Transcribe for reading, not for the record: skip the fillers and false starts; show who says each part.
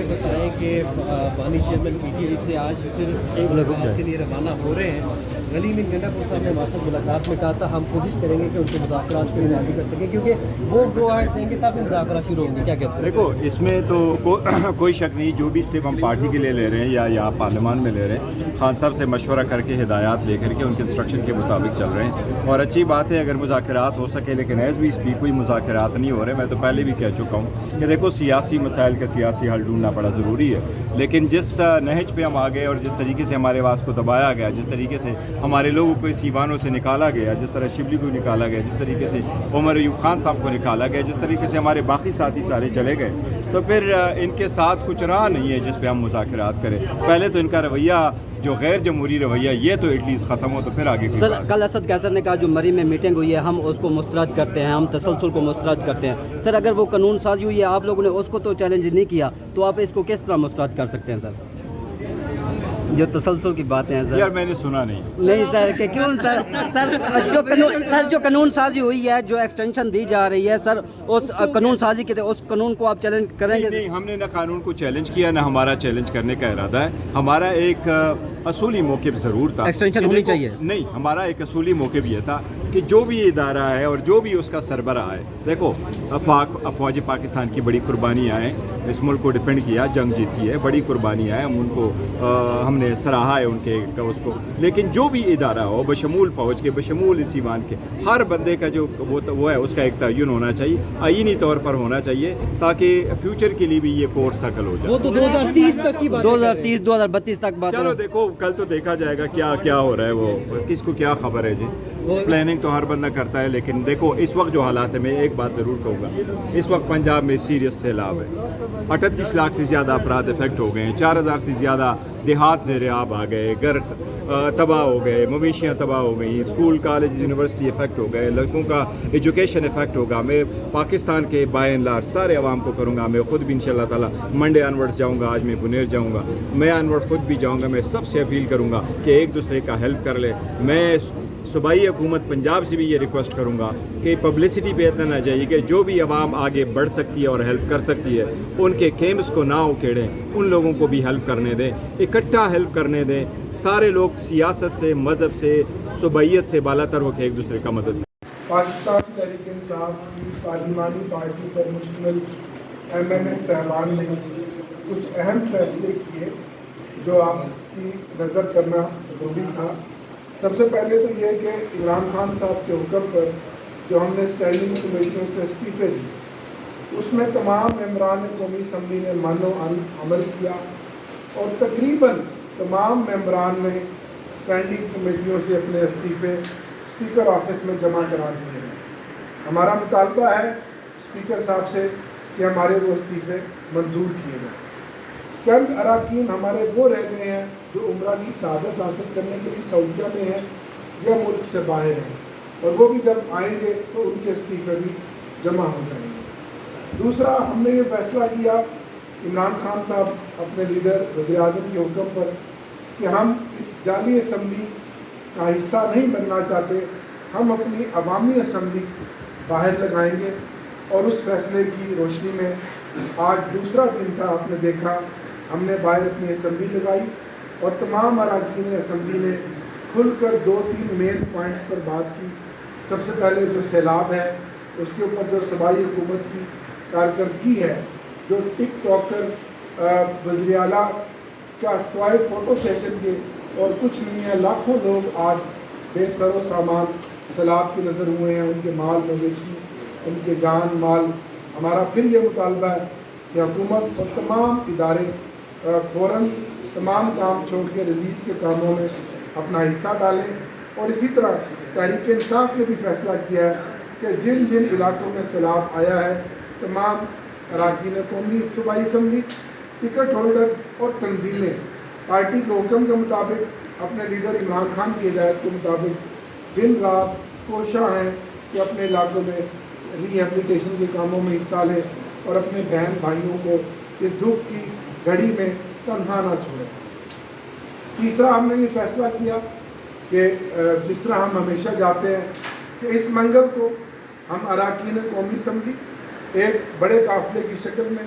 Speaker 1: یہ بتائیں کہ بانی چیئرمین پی ٹی آئی سے آج پھر ملاقات کے لیے روانہ ہو رہے ہیں. گلی میں گنڈا پور صاحب نے ہمارے ساتھ ملاقات میں کہا تھا ہم کوشش کریں گے کہ ان کے مذاکرات کے لیے راضی کر سکیں کیونکہ وہ گو ہیڈ دیں گے تب مذاکرات شروع ہوں گے. کیا کہتے ہیں؟
Speaker 2: دیکھو اس میں تو کوئی شک نہیں, جو بھی اسٹیپ ہم پارٹی کے لیے لے رہے ہیں یا یہاں پارلیمان میں لے رہے ہیں, خان صاحب سے مشورہ کر کے ہدایات لے کر کے ان کے انسٹرکشن کے مطابق چل رہے ہیں. اور اچھی بات ہے اگر مذاکرات ہو سکے, لیکن ایز وی اسپیک کوئی مذاکرات نہیں ہو رہے. میں تو پہلے بھی کہہ چکا ہوں کہ دیکھو سیاسی مسائل کا سیاسی حل ڈھونڈنا بڑا ضروری ہے, لیکن جس نہج پہ ہم آ گئے اور جس طریقے سے ہمارے آواز کو دبایا گیا, جس طریقے سے ہمارے لوگوں کو سیوانوں سے نکالا گیا, جس طرح شبلی کو نکالا گیا, جس طریقے سے عمر ایوب خان صاحب کو نکالا گیا, جس طریقے سے ہمارے باقی ساتھی سارے چلے گئے, تو پھر ان کے ساتھ کچھ راہ نہیں ہے جس پہ ہم مذاکرات کریں. پہلے تو ان کا رویہ جو غیر جمہوری رویہ یہ تو ایٹ لیسٹ ختم ہو, تو پھر آگے.
Speaker 3: سر کل اسد قیصر نے کہا جو مری میں میٹنگ ہوئی ہے ہم اس کو مسترد کرتے ہیں, ہم تسلسل کو مسترد کرتے ہیں. سر اگر وہ قانون سازی ہوئی ہے, آپ لوگوں نے اس کو تو چیلنج نہیں کیا, تو آپ اس کو کس طرح مسترد کر سکتے ہیں سر؟ جو تسلسل کی باتیں ہیں سر.
Speaker 2: یار میں نے سنا
Speaker 3: نہیں سر کہ کیوں سر جو قانون سازی ہوئی ہے, جو ایکسٹینشن دی جا رہی ہے سر, اس قانون سازی کے اس قانون کو آپ چیلنج کریں گے؟
Speaker 2: نہیں, ہم نے نہ قانون کو چیلنج کیا, نہ ہمارا چیلنج کرنے کا ارادہ ہے. ہمارا ایک اصولی موقف ضرور تھا,
Speaker 3: ایکسٹینشن ہونی چاہیے.
Speaker 2: نہیں, ہمارا ایک اصولی موقف یہ تھا کہ جو بھی ادارہ ہے اور جو بھی اس کا سربراہ ہے, دیکھو افواج پاکستان کی بڑی قربانیاں ہیں, اس ملک کو ڈیفینڈ کیا, جنگ جیتی ہے, بڑی قربانیاں ہیں, ہم ان کو ہم نے سراہا ہے ان کے اس کو. لیکن جو بھی ادارہ ہو بشمول فوج کے, بشمول اس ایوان کے, ہر بندے کا جو وہ ہے اس کا ایک تعین ہونا چاہیے, آئینی طور پر ہونا چاہیے, تاکہ فیوچر کے لیے بھی یہ کورس سرکل ہو جائے.
Speaker 1: وہ تو 2030 تک کی بات,
Speaker 3: 2030-2032 تک بات.
Speaker 2: چلو دیکھو کل تو دیکھا جائے گا کیا ہو رہا ہے, وہ کس کو کیا خبر ہے جی. پلاننگ تو ہر بندہ کرتا ہے, لیکن دیکھو اس وقت جو حالات ہے, میں ایک بات ضرور کہوں گا, اس وقت پنجاب میں سیریس سیلاب ہے, 38 لاکھ سے زیادہ افراد افیکٹ ہو گئے ہیں, 4000 سے زیادہ دیہات زیر آب آ گئے, گھر تباہ ہو گئے, مویشیاں تباہ ہو گئیں, اسکول کالج یونیورسٹی افیکٹ ہو گئے, لڑکوں کا ایجوکیشن افیکٹ ہوگا. میں پاکستان کے بائی اینڈ لارج سارے عوام کو کروں گا, میں خود بھی انشاءاللہ تعالیٰ منڈے آنورڈ جاؤں گا, آج میں بنیر جاؤں گا, میں آنورڈ خود بھی جاؤں گا. میں سب سے اپیل کروں گا کہ ایک دوسرے کا ہیلپ کر لے. میں صوبائی حکومت پنجاب سے بھی یہ ریکویسٹ کروں گا کہ پبلسٹی پہ اتنا نہ جائیے کہ جو بھی عوام آگے بڑھ سکتی ہے اور ہیلپ کر سکتی ہے ان کے کیمپس کو نہ اکھیڑیں, ان لوگوں کو بھی ہیلپ کرنے دیں, اکٹھا ہیلپ کرنے دیں. سارے لوگ سیاست سے, مذہب سے, صوبائیت سے بالا تر ہو کے ایک دوسرے کا مدد کریں.
Speaker 4: پاکستان تحریک انصاف کی پارلیمانی پارٹی پر مشتمل MNA صاحبان نے کچھ اہم فیصلے کیے جو آپ کی نظر کرنا ضروری تھا. سب سے پہلے تو یہ کہ عمران خان صاحب کے حکم پر جو ہم نے اسٹینڈنگ کمیٹیوں سے استعفے دی, اس میں تمام ممبران قومی اسمبلی نے من و عمل کیا, اور تقریباً تمام ممبران نے اسٹینڈنگ کمیٹیوں سے اپنے استعفے اسپیکر آفس میں جمع کرا دیے ہیں. ہمارا مطالبہ ہے اسپیکر صاحب سے کہ ہمارے وہ استعفے منظور کیے جائیں. چند اراکین ہمارے وہ رہ گئے ہیں جو عمرہ کی سعادت حاصل کرنے کے لیے سعودیہ میں ہیں یا ملک سے باہر ہیں, اور وہ بھی جب آئیں گے تو ان کے استعفے بھی جمع ہو جائیں گے. دوسرا, ہم نے یہ فیصلہ کیا عمران خان صاحب اپنے لیڈر وزیر اعظم کے حکم پر کہ ہم اس جعلی اسمبلی کا حصہ نہیں بننا چاہتے, ہم اپنی عوامی اسمبلی باہر لگائیں گے. اور اس فیصلے کی روشنی میں آج دوسرا دن تھا, آپ نے دیکھا ہم نے باہر اپنی اسمبلی لگائی اور تمام اراکین اسمبلی نے کھل کر 2-3 مین پوائنٹس پر بات کی. سب سے پہلے جو سیلاب ہے اس کے اوپر جو صوبائی حکومت کی کارکردگی ہے, جو ٹک ٹاکر وزیر اعلیٰ کا سوائے فوٹو سیشن کے اور کچھ نہیں ہے, لاکھوں لوگ آج بے سر و سامان سیلاب کے نظر ہوئے ہیں, ان کے مال مویشی, ان کے جان مال. ہمارا پھر یہ مطالبہ ہے کہ حکومت اور تمام ادارے فوراً تمام کام چھوڑ کے ریلیف کے کاموں میں اپنا حصہ ڈالیں. اور اسی طرح تحریک انصاف نے بھی فیصلہ کیا ہے کہ جن جن علاقوں میں سیلاب آیا ہے تمام اراکین قومی صوبائی اسمبلی, ٹکٹ ہولڈرز اور تنظیمیں پارٹی کے حکم کے مطابق اپنے لیڈر عمران خان کی ہدایت کے مطابق دن رات کوشاں ہیں کہ اپنے علاقوں میں ری ایبلیٹیشن کے کاموں میں حصہ لیں اور اپنے بہن بھائیوں کو اس دکھ کی گھڑی میں تنہا نہ چھوڑیں. تیسرا, ہم نے یہ فیصلہ کیا کہ جس طرح ہم ہمیشہ جاتے ہیں کہ اس منگل کو ہم اراکین قومی اسمبلی ایک بڑے قافلے کی شکل میں